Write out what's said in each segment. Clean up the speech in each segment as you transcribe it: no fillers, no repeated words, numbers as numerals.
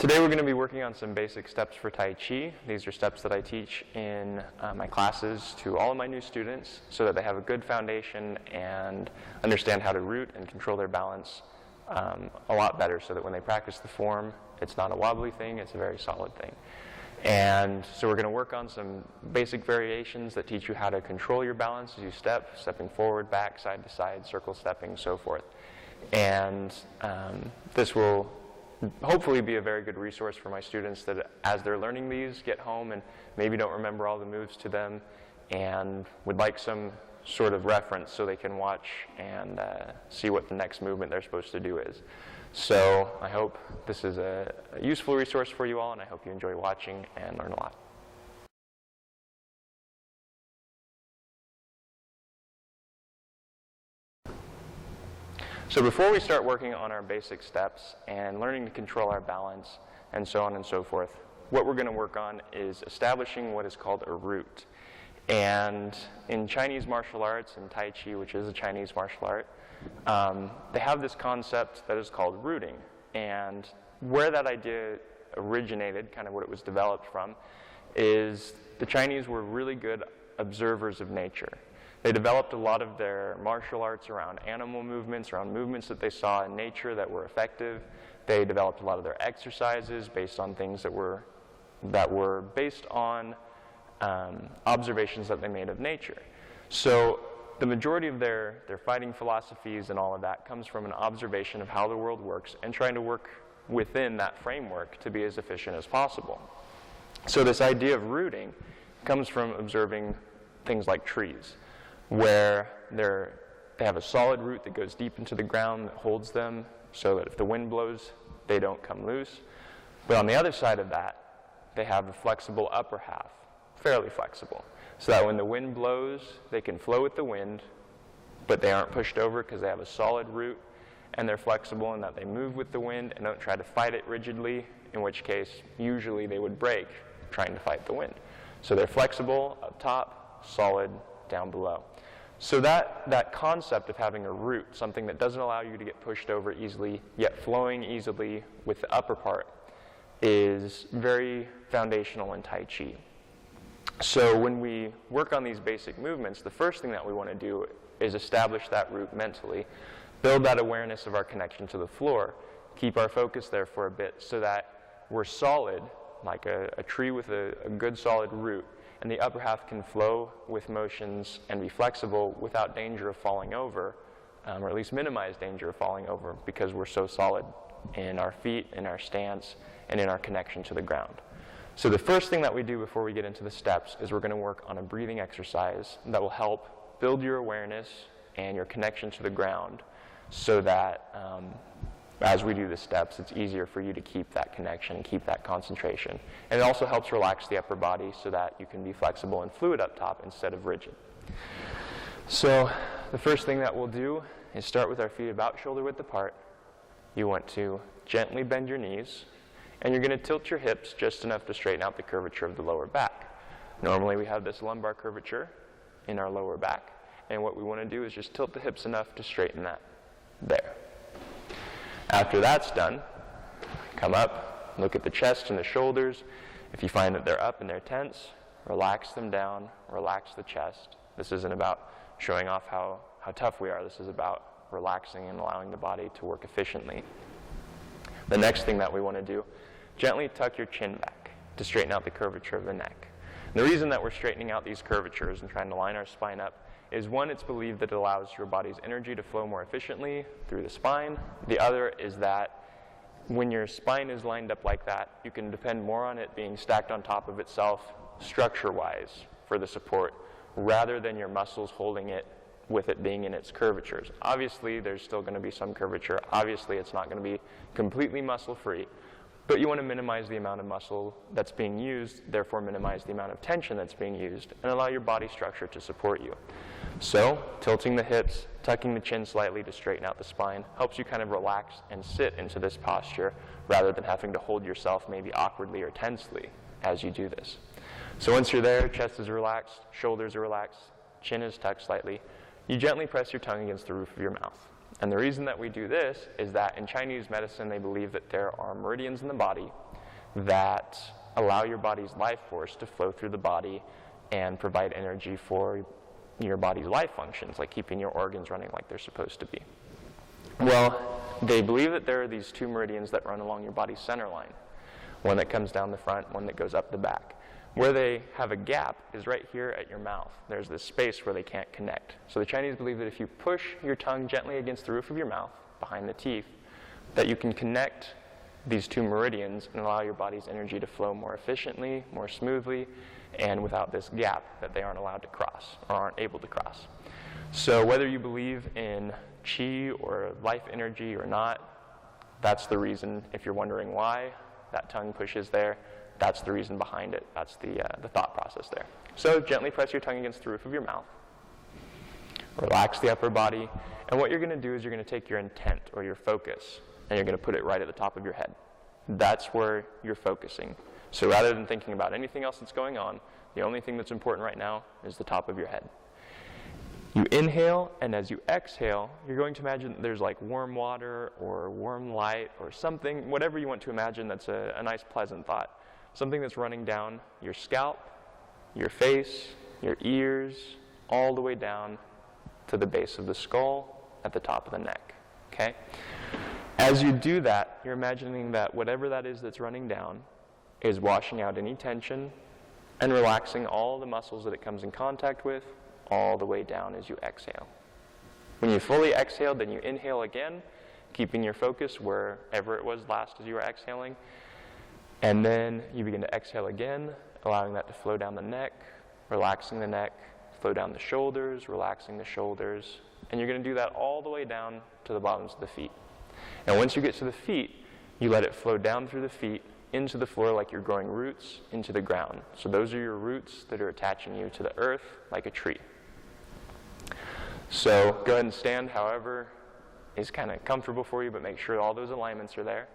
Today we're going to be working on some basic steps for Tai Chi. These are steps that I teach in my classes to all of my new students so that they have a good foundation and understand how to root and control their balance a lot better, so that when they practice the form, it's not a wobbly thing, it's a very solid thing. And so we're going to work on some basic variations that teach you how to control your balance as you step, stepping forward, back, side to side, circle stepping, so forth. And this will hopefully be a very good resource for my students that as they're learning these, get home and maybe don't remember all the moves to them and would like some sort of reference so they can watch and see what the next movement they're supposed to do is. So I hope this is a useful resource for you all, and I hope you enjoy watching and learn a lot. So before we start working on our basic steps and learning to control our balance and so on and so forth, what we're going to work on is establishing what is called a root. And in Chinese martial arts, and Tai Chi, which is a Chinese martial art, they have this concept that is called rooting. And where that idea originated, kind of what it was developed from, is the Chinese were really good observers of nature. They developed a lot of their martial arts around animal movements, around movements that they saw in nature that were effective. They developed a lot of their exercises based on things that were based on observations that they made of nature. So the majority of their fighting philosophies and all of that comes from an observation of how the world works and trying to work within that framework to be as efficient as possible. So this idea of rooting comes from observing things like trees, where they have a solid root that goes deep into the ground that holds them so that if the wind blows, they don't come loose. But on the other side of that, they have a flexible upper half, fairly flexible, so that when the wind blows, they can flow with the wind, but they aren't pushed over because they have a solid root, and they're flexible in that they move with the wind and don't try to fight it rigidly, in which case usually they would break trying to fight the wind. So they're flexible up top, solid down below. So that concept of having a root, something that doesn't allow you to get pushed over easily, yet flowing easily with the upper part, is very foundational in Tai Chi. So when we work on these basic movements, the first thing that we want to do is establish that root mentally, build that awareness of our connection to the floor, keep our focus there for a bit so that we're solid, like a tree with a good solid root, and the upper half can flow with motions and be flexible without danger of falling over, or at least minimize danger of falling over, because we're so solid in our feet, in our stance, and in our connection to the ground. So the first thing that we do before we get into the steps is we're going to work on a breathing exercise that will help build your awareness and your connection to the ground so that as we do the steps, it's easier for you to keep that connection and keep that concentration. And it also helps relax the upper body so that you can be flexible and fluid up top instead of rigid. So the first thing that we'll do is start with our feet about shoulder width apart. You want to gently bend your knees, and you're going to tilt your hips just enough to straighten out the curvature of the lower back. Normally we have this lumbar curvature in our lower back, and what we want to do is just tilt the hips enough to straighten that there. After that's done, come up, look at the chest and the shoulders. If you find that they're up and they're tense, relax them down, relax the chest. This isn't about showing off how tough we are. This is about relaxing and allowing the body to work efficiently. The next thing that we want to do, gently tuck your chin back to straighten out the curvature of the neck. And the reason that we're straightening out these curvatures and trying to line our spine up is, one, it's believed that it allows your body's energy to flow more efficiently through the spine. The other is that when your spine is lined up like that, you can depend more on it being stacked on top of itself structure-wise for the support, rather than your muscles holding it with it being in its curvatures. Obviously, there's still going to be some curvature. Obviously, it's not going to be completely muscle-free. But you want to minimize the amount of muscle that's being used, therefore minimize the amount of tension that's being used, and allow your body structure to support you. So, tilting the hips, tucking the chin slightly to straighten out the spine, helps you kind of relax and sit into this posture, rather than having to hold yourself maybe awkwardly or tensely as you do this. So once you're there, chest is relaxed, shoulders are relaxed, chin is tucked slightly, you gently press your tongue against the roof of your mouth. And the reason that we do this is that in Chinese medicine, they believe that there are meridians in the body that allow your body's life force to flow through the body and provide energy for your body's life functions, like keeping your organs running like they're supposed to be. Well, they believe that there are these two meridians that run along your body's center line, one that comes down the front, one that goes up the back. Where they have a gap is right here at your mouth. There's this space where they can't connect. So the Chinese believe that if you push your tongue gently against the roof of your mouth, behind the teeth, that you can connect these two meridians and allow your body's energy to flow more efficiently, more smoothly, and without this gap that they aren't allowed to cross or aren't able to cross. So whether you believe in Qi or life energy or not, that's the reason. If you're wondering why that tongue pushes there, that's the reason behind it. That's the thought process there. So gently press your tongue against the roof of your mouth. Relax the upper body. And what you're going to do is you're going to take your intent or your focus and you're going to put it right at the top of your head. That's where you're focusing. So rather than thinking about anything else that's going on, the only thing that's important right now is the top of your head. You inhale, and as you exhale, you're going to imagine that there's like warm water or warm light or something, whatever you want to imagine that's a nice, pleasant thought. Something that's running down your scalp, your face, your ears, all the way down to the base of the skull at the top of the neck. Okay? As you do that, you're imagining that whatever that is that's running down is washing out any tension and relaxing all the muscles that it comes in contact with all the way down as you exhale. When you fully exhale, then you inhale again, keeping your focus wherever it was last as you were exhaling. And then you begin to exhale again, allowing that to flow down the neck, relaxing the neck, flow down the shoulders, relaxing the shoulders. And you're going to do that all the way down to the bottoms of the feet. And once you get to the feet, you let it flow down through the feet into the floor like you're growing roots into the ground. So those are your roots that are attaching you to the earth like a tree. So go ahead and stand however is kind of comfortable for you, but make sure all those alignments are there.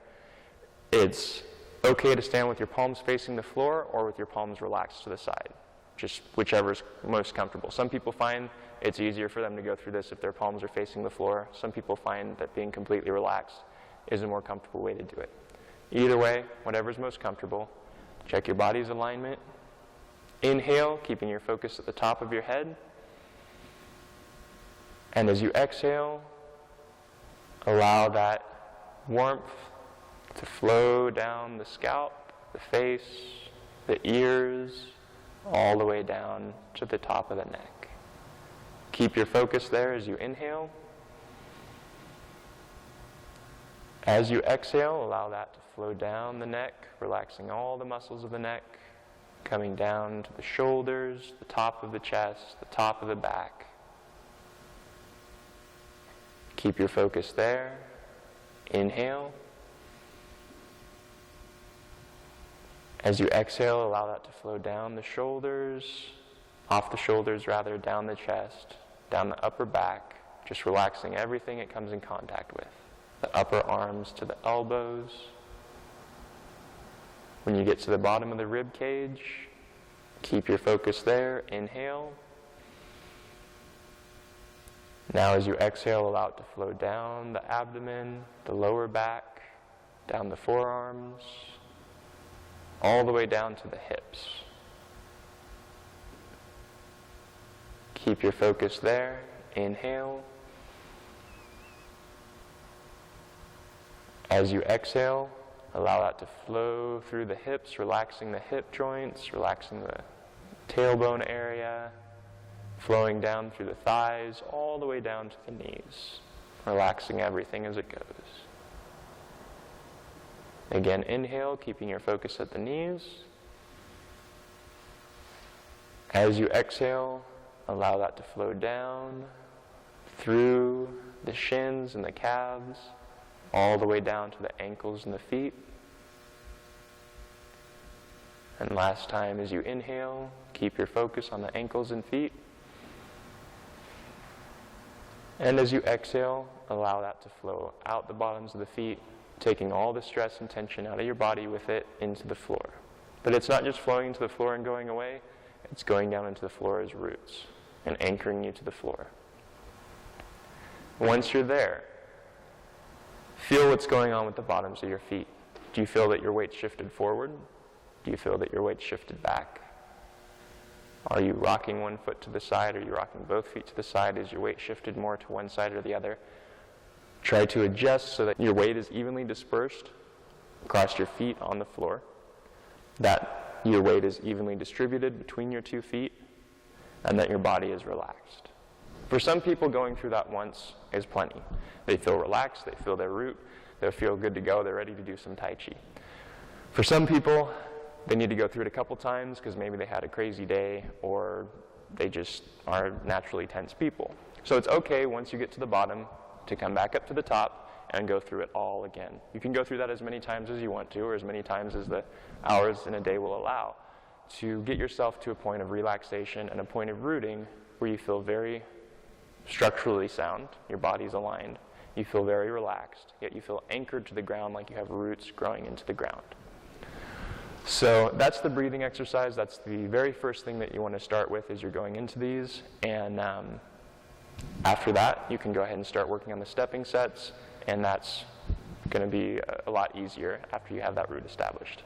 It's okay to stand with your palms facing the floor or with your palms relaxed to the side, just whichever is most comfortable. Some people find it's easier for them to go through this if their palms are facing the floor. Some people find that being completely relaxed is a more comfortable way to do it. Either way, whatever's most comfortable, check your body's alignment. Inhale, keeping your focus at the top of your head. And as you exhale, allow that warmth to flow down the scalp, the face, the ears, all the way down to the top of the neck. Keep your focus there as you inhale. As you exhale, allow that to flow down the neck, relaxing all the muscles of the neck, coming down to the shoulders, the top of the chest, the top of the back. Keep your focus there. Inhale. As you exhale, allow that to flow down the shoulders, off the shoulders rather, down the chest, down the upper back, just relaxing everything it comes in contact with. The upper arms to the elbows. When you get to the bottom of the rib cage, keep your focus there. Inhale. Now as you exhale, allow it to flow down the abdomen, the lower back, down the forearms, all the way down to the hips. Keep your focus there. Inhale. As you exhale, allow that to flow through the hips, relaxing the hip joints, relaxing the tailbone area, flowing down through the thighs, all the way down to the knees, relaxing everything as it goes. Again, inhale, keeping your focus at the knees. As you exhale, allow that to flow down through the shins and the calves, all the way down to the ankles and the feet. And last time, as you inhale, keep your focus on the ankles and feet. And as you exhale, allow that to flow out the bottoms of the feet, taking all the stress and tension out of your body with it into the floor. But it's not just flowing into the floor and going away, it's going down into the floor as roots and anchoring you to the floor. Once you're there, feel what's going on with the bottoms of your feet. Do you feel that your weight shifted forward? Do you feel that your weight shifted back? Are you rocking one foot to the side? Are you rocking both feet to the side? Is your weight shifted more to one side or the other? Try to adjust so that your weight is evenly dispersed across your feet on the floor, that your weight is evenly distributed between your 2 feet, and that your body is relaxed. For some people, going through that once is plenty. They feel relaxed, they feel their root, they feel good to go, they're ready to do some Tai Chi. For some people, they need to go through it a couple times because maybe they had a crazy day or they just are naturally tense people. So it's okay once you get to the bottom to come back up to the top and go through it all again. You can go through that as many times as you want to, or as many times as the hours in a day will allow, to get yourself to a point of relaxation and a point of rooting where you feel very structurally sound, your body's aligned, you feel very relaxed, yet you feel anchored to the ground like you have roots growing into the ground. So that's the breathing exercise. That's the very first thing that you want to start with as you're going into these. And after that, you can go ahead and start working on the stepping sets, and that's going to be a lot easier after you have that root established.